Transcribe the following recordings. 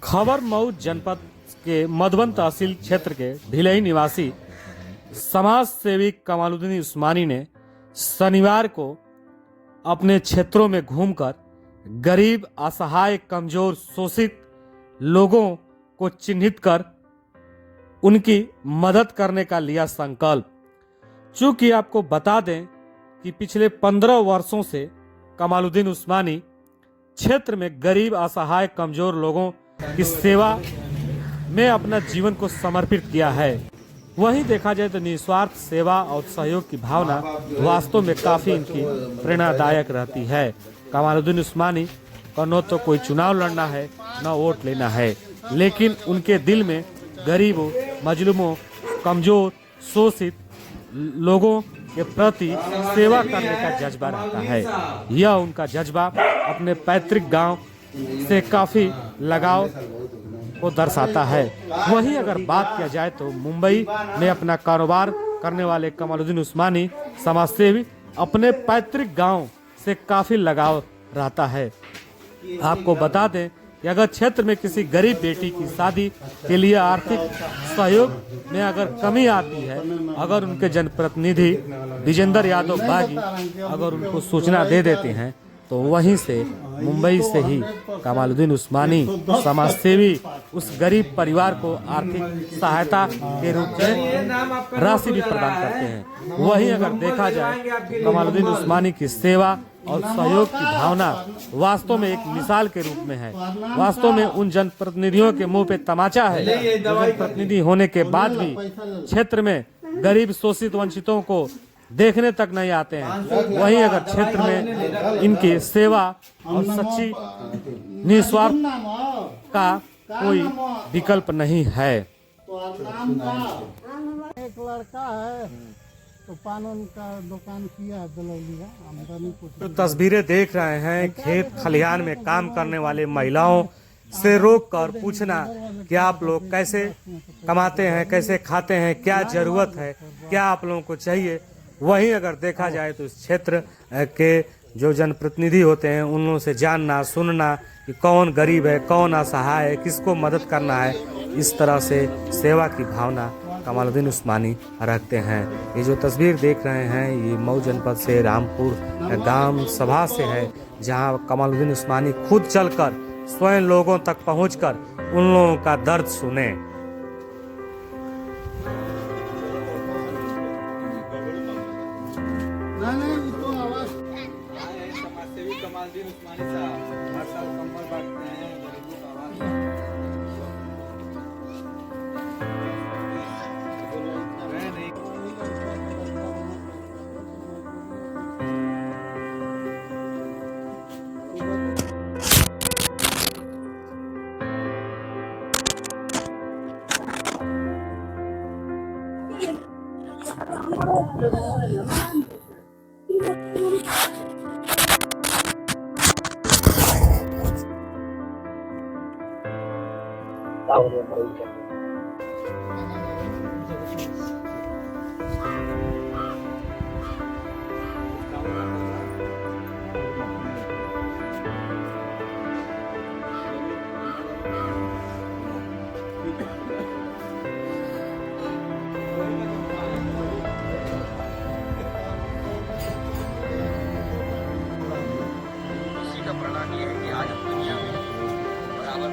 खबर मऊ जनपद के मधुबन तहसील क्षेत्र के ढिलई निवासी समाज सेवी कमालुद्दीन उस्मानी ने शनिवार को अपने क्षेत्रों में घूमकर गरीब, असहाय, कमजोर, शोषित लोगों को चिन्हित कर उनकी मदद करने का लिया संकल्प। चूंकि आपको बता दें कि पिछले 15 वर्षों से कमालुद्दीन उस्मानी क्षेत्र में गरीब, असहाय, कमजोर लोगों की सेवा में अपना जीवन को समर्पित किया है। वहीं देखा जाए तो निस्वार्थ सेवा और सहयोग की भावना वास्तव में काफी इनकी प्रेरणादायक रहती है। कमालुद्दीन उस्मानी का न तो कोई चुनाव लड़ना है न वोट लेना है, लेकिन उनके दिल में गरीबों, मजलूमों, कमजोर, शोषित लोगों के प्रति सेवा करने का जज्बा रहता है। यह उनका जज्बा अपने पैतृक गांव से काफी लगाव को दर्शाता है। वहीं अगर बात किया जाए तो मुंबई में अपना कारोबार करने वाले कमालुद्दीन उस्मानी समाजसेवी अपने पैतृक गांव से काफी लगाव रहता है। आपको बता दें कि अगर क्षेत्र में किसी गरीब बेटी की शादी के लिए आर्थिक सहयोग में अगर कमी आती है, अगर उनके जनप्रतिनिधि विजेंद्र यादव बागी अगर उनको सूचना दे देते हैं तो वहीं से मुंबई से ही कमालुद्दीन उस्मानी समाजसेवी उस गरीब परिवार को आर्थिक सहायता के रूप में राशि भी प्रदान करते हैं। वहीं अगर देखा जाए कमालुद्दीन उस्मानी की सेवा और सहयोग की भावना वास्तव में एक मिसाल के रूप में है। वास्तव में उन जनप्रतिनिधियों के मुंह पे तमाचा है जो जनप्रतिनिधि होने के बाद भी क्षेत्र में गरीब, शोषित, वंचितों को देखने तक नहीं आते हैं। वहीं अगर क्षेत्र में इनकी सेवा और सच्ची निस्वार्थ का कोई विकल्प नहीं है। एक लड़का है तो पान का दुकान किया दलौली है, आमदनी कुछ। तो तस्वीरें देख रहे हैं खेत खलिहान में काम करने वाले महिलाओं से रोक कर पूछना कि आप लोग कैसे कमाते हैं, कैसे खाते हैं, क्या जरूरत है, क्या आप लोगों को चाहिए। वहीं अगर देखा जाए तो इस क्षेत्र के जो जनप्रतिनिधि होते हैं उन लोगों से जानना, सुनना कि कौन गरीब है, कौन असहाय है, किसको मदद करना है, इस तरह से सेवा की भावना कमालुद्दीन उस्मानी रखते हैं। ये जो तस्वीर देख रहे हैं ये मऊ जनपद से रामपुर ग्राम सभा से है, जहां कमालुद्दीन उस्मानी खुद चलकर स्वयं लोगों तक पहुंचकर उन लोगों का दर्द सुने। कमालुद्दीन उस्मानी साहब हर साल कंबल बांटते हैं गरीबों का आवाज। प्रणाली है कि आज हम दुनिया में बराबर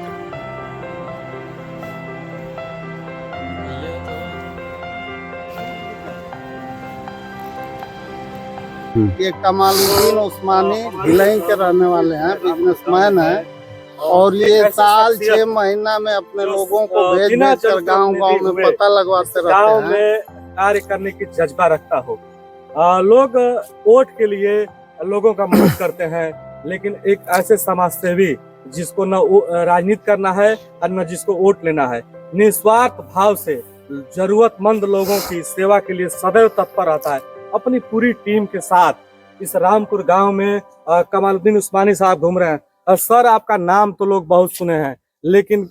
ये कमालुद्दीन उस्मानी ढिलई के रहने वाले हैं, बिजनेसमैन हैं और ये साल 6 महीना में अपने लोगों को भेज भेज कर गाँव में पता लगवाते रहते हैं। गांव में कार्य करने की जज्बा रखता हो। लोग वोट के लिए लोगों का मदद करते हैं, लेकिन एक ऐसे समाज सेवी जिसको न राजनीति करना है और न जिसको वोट लेना है, निस्वार्थ भाव से जरूरतमंद लोगों की सेवा के लिए सदैव तत्पर रहता है। अपनी पूरी टीम के साथ इस रामपुर गांव में कमालुद्दीन उस्मानी साहब घूम रहे हैं। सर, आपका नाम तो लोग बहुत सुने हैं, लेकिन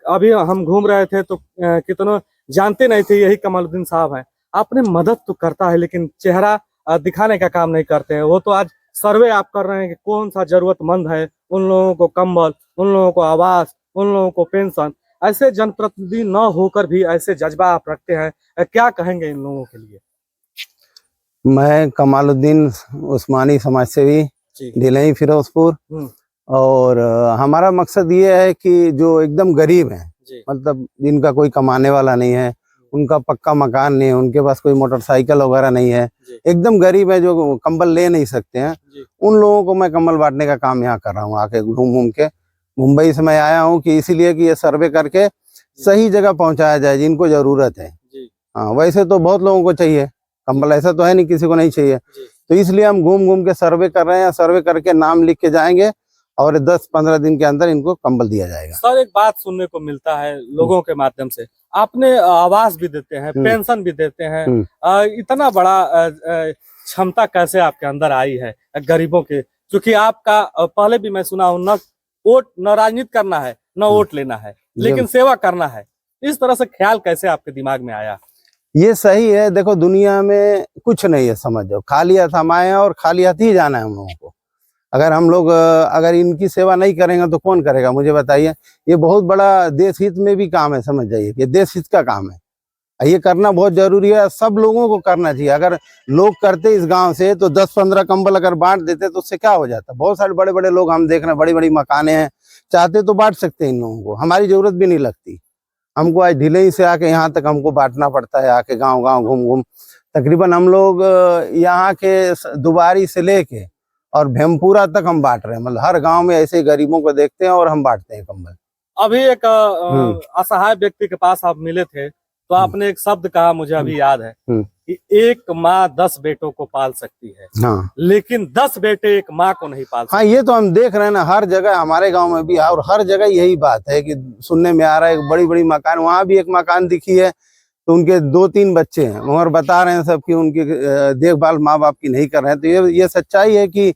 अभी हम घूम रहे थे तो कितनों जानते नहीं थे यही कमालुद्दीन साहब हैं। आपने मदद तो करता है लेकिन चेहरा दिखाने का काम नहीं करते हैं। वो तो आज सर्वे आप कर रहे हैं कि कौन सा जरूरतमंद है, उन लोगों को कंबल, उन लोगों को आवास, उन लोगों को पेंशन, ऐसे जनप्रतिनिधि न होकर भी ऐसे जज्बा आप रखते हैं, क्या कहेंगे इन लोगों के लिए? मैं कमालुद्दीन उस्मानी समाज सेवी, जी। ढिलई फिरोजपुर। और हमारा मकसद ये है कि जो एकदम गरीब हैं, जी। मतलब जिनका कोई कमाने वाला नहीं है, उनका पक्का मकान नहीं है, उनके पास कोई मोटरसाइकिल वगैरह नहीं है, एकदम गरीब है, जो कंबल ले नहीं सकते हैं, उन लोगों को मैं कंबल बांटने का काम यहाँ कर रहा हूँ। आके घूम घूम के मुंबई से मैं आया हूँ कि इसीलिए कि ये सर्वे करके सही जगह पहुँचाया जाए जिनको जरूरत है। हाँ, वैसे तो बहुत लोगों को चाहिए कंबल, ऐसा तो है नहीं किसी को नहीं चाहिए, तो इसलिए हम घूम घूम के सर्वे कर रहे हैं। सर्वे करके नाम लिख के जाएंगे और 10-15 दिन के अंदर इनको कंबल दिया जाएगा। सर, एक बात सुनने को मिलता है लोगों के माध्यम से, आपने आवास भी देते हैं, पेंशन भी देते हैं, इतना बड़ा क्षमता कैसे आपके अंदर आई है गरीबों के? क्योंकि आपका पहले भी मैं सुना हूं, न वोट, न राजनीति करना है, न वोट लेना है, लेकिन सेवा करना है। इस तरह से ख्याल कैसे आपके दिमाग में आया? ये सही है। देखो, दुनिया में कुछ नहीं है, समझ जाओ, खाली हाथ हम आए हैं और खाली हाथ ही जाना है हम लोगों को। अगर हम लोग अगर इनकी सेवा नहीं करेंगे तो कौन करेगा, मुझे बताइए। ये बहुत बड़ा देश हित में भी काम है, समझ जाइए, ये देश हित का काम है, ये करना बहुत जरूरी है, सब लोगों को करना चाहिए। अगर लोग करते इस गांव से तो 10-15 कंबल अगर बांट देते तो उससे क्या हो जाता। बहुत सारे बड़े बड़े लोग हम देख रहे हैं, बड़ी बड़ी मकाने हैं, चाहते तो बांट सकते हैं इन लोगों को, हमारी जरूरत भी नहीं लगती। हमको आज ढिलई से आके यहाँ तक हमको बांटना पड़ता है, आके गांव गांव घूम घूम। तकरीबन हम लोग यहाँ के दुबारी से लेके और भेमपुरा तक हम बांट रहे हैं, मतलब हर गांव में ऐसे गरीबों को देखते हैं और हम बांटते हैं कंबल। अभी एक असहाय व्यक्ति के पास आप मिले थे, तो आपने एक शब्द कहा, मुझे अभी याद है, कि एक माँ 10 बेटों को पाल सकती है, हाँ, लेकिन 10 बेटे एक माँ को नहीं पाल सकते। हाँ, ये तो हम देख रहे हैं ना, हर जगह, हमारे गांव में भी और हर जगह यही बात है कि सुनने में आ रहा है। बड़ी बड़ी मकान, वहां भी एक मकान दिखी है तो उनके 2-3 बच्चे हैं, मगर बता रहे हैं सब कि उनकी देखभाल माँ बाप की नहीं कर रहे हैं। तो ये सच्चाई है कि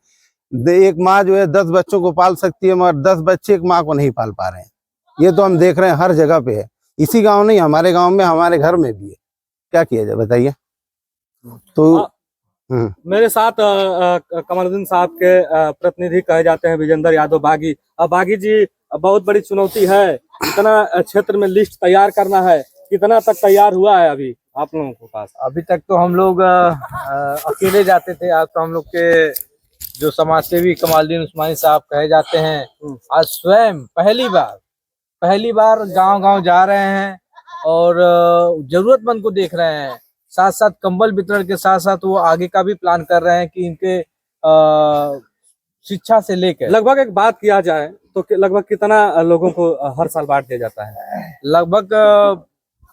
एक माँ जो है 10 बच्चों को पाल सकती है, मगर 10 बच्चे एक माँ को नहीं पाल पा रहे हैं। ये तो हम देख रहे हैं, हर जगह पे है, इसी गांव नहीं, हमारे गांव में, हमारे घर में भी है। क्या किया जाए बताइए। तो मेरे साथ कमरुद्दीन साहब के प्रतिनिधि कहे जाते हैं विजेंद्र यादव बागी। बागी जी, बहुत बड़ी चुनौती है, इतना क्षेत्र में लिस्ट तैयार करना है, कितना तक तैयार हुआ है अभी आप लोगों के पास? अभी तक तो हम लोग अकेले जाते थे, आज तो हम लोग के जो समाज सेवी कमालुद्दीन उस्मानी साहब कहे जाते हैं, आज स्वयं पहली बार गांव-गांव जा रहे हैं और जरूरतमंद को देख रहे हैं। साथ साथ कंबल वितरण के साथ साथ वो आगे का भी प्लान कर रहे हैं कि इनके शिक्षा से लेकर लगभग एक बात किया जाए तो लगभग कितना लोगों को हर साल बांट दिया जाता है? लगभग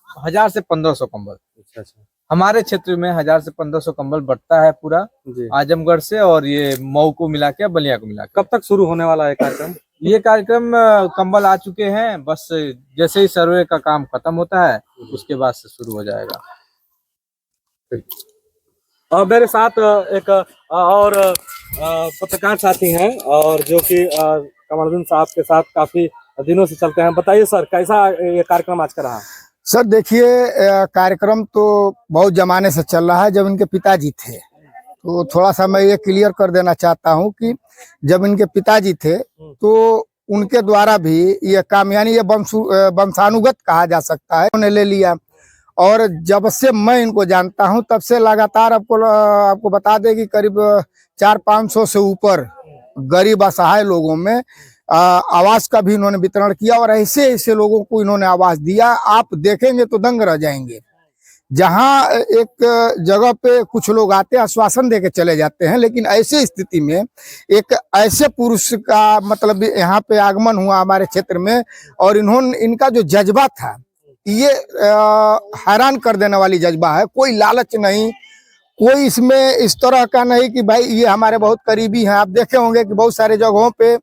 1000 से 1500 कंबल। अच्छा। हमारे क्षेत्र में 1000 से 1500 कंबल बढ़ता है पूरा आजमगढ़ से, और ये मऊ को मिला के, बलिया को मिला के। कब तक शुरू होने वाला है कार्यक्रम? ये कार्यक्रम कंबल आ चुके हैं, बस जैसे ही सर्वे का काम खत्म होता है उसके बाद से शुरू हो जाएगा। और मेरे साथ एक और पत्रकार साथी हैं, और जो कि कमरुद्दीन साहब के साथ काफी दिनों से चलते हैं। बताइए सर, कैसा ये कार्यक्रम आज का रहा? सर देखिए, कार्यक्रम तो बहुत जमाने से चल रहा है, जब इनके पिताजी थे। तो थोड़ा सा मैं ये क्लियर कर देना चाहता हूँ कि जब इनके पिताजी थे तो उनके द्वारा भी ये काम, यानी ये वंशानुगत कहा जा सकता है, उन्होंने ले लिया। और जब से मैं इनको जानता हूं तब से लगातार आपको बता दें कि करीब 400-500 से ऊपर गरीब असहाय लोगों में आवास का भी इन्होंने वितरण किया, और ऐसे ऐसे लोगों को इन्होंने आवास दिया, आप देखेंगे तो दंग रह जाएंगे। जहां एक जगह पे कुछ लोग आते हैं, आश्वासन देके चले जाते हैं, लेकिन ऐसे स्थिति में एक ऐसे पुरुष का मतलब यहाँ पे आगमन हुआ हमारे क्षेत्र में, और इनका जो जज्बा था ये हैरान कर देने वाली जज्बा है। कोई लालच नहीं, कोई इसमें इस तरह का नहीं कि भाई ये हमारे बहुत करीबी हैं। आप देखे होंगे कि बहुत सारे जगहों पे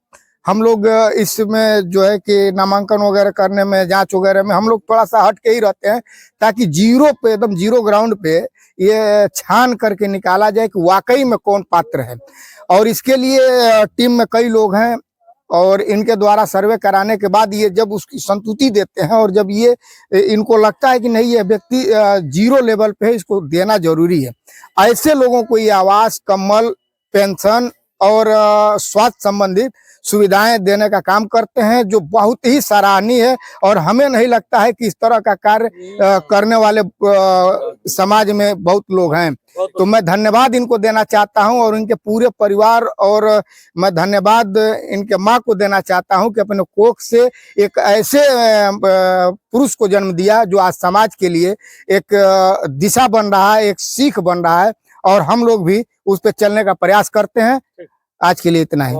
हम लोग इसमें जो है कि नामांकन वगैरह करने में, जांच वगैरह में हम लोग थोड़ा सा हट के ही रहते हैं, ताकि जीरो पे, एकदम जीरो ग्राउंड पे ये छान करके निकाला जाए कि वाकई में कौन पात्र है। और इसके लिए टीम में कई लोग हैं, और इनके द्वारा सर्वे कराने के बाद ये जब उसकी संतुष्टि देते हैं, और जब ये इनको लगता है कि नहीं ये व्यक्ति जीरो लेवल पे है, इसको देना जरूरी है, ऐसे लोगों को ये आवास, कम्बल, पेंशन और स्वास्थ्य संबंधित सुविधाएं देने का काम करते हैं, जो बहुत ही सराहनीय है। और हमें नहीं लगता है कि इस तरह का कार्य करने वाले समाज में बहुत लोग हैं। तो मैं धन्यवाद इनको देना चाहता हूं और इनके पूरे परिवार, और मैं धन्यवाद इनके माँ को देना चाहता हूं कि अपने कोख से एक ऐसे पुरुष को जन्म दिया जो आज समाज के लिए एक दिशा बन रहा है, एक सीख बन रहा है, और हम लोग भी उस पर चलने का प्रयास करते हैं। आज के लिए इतना ही।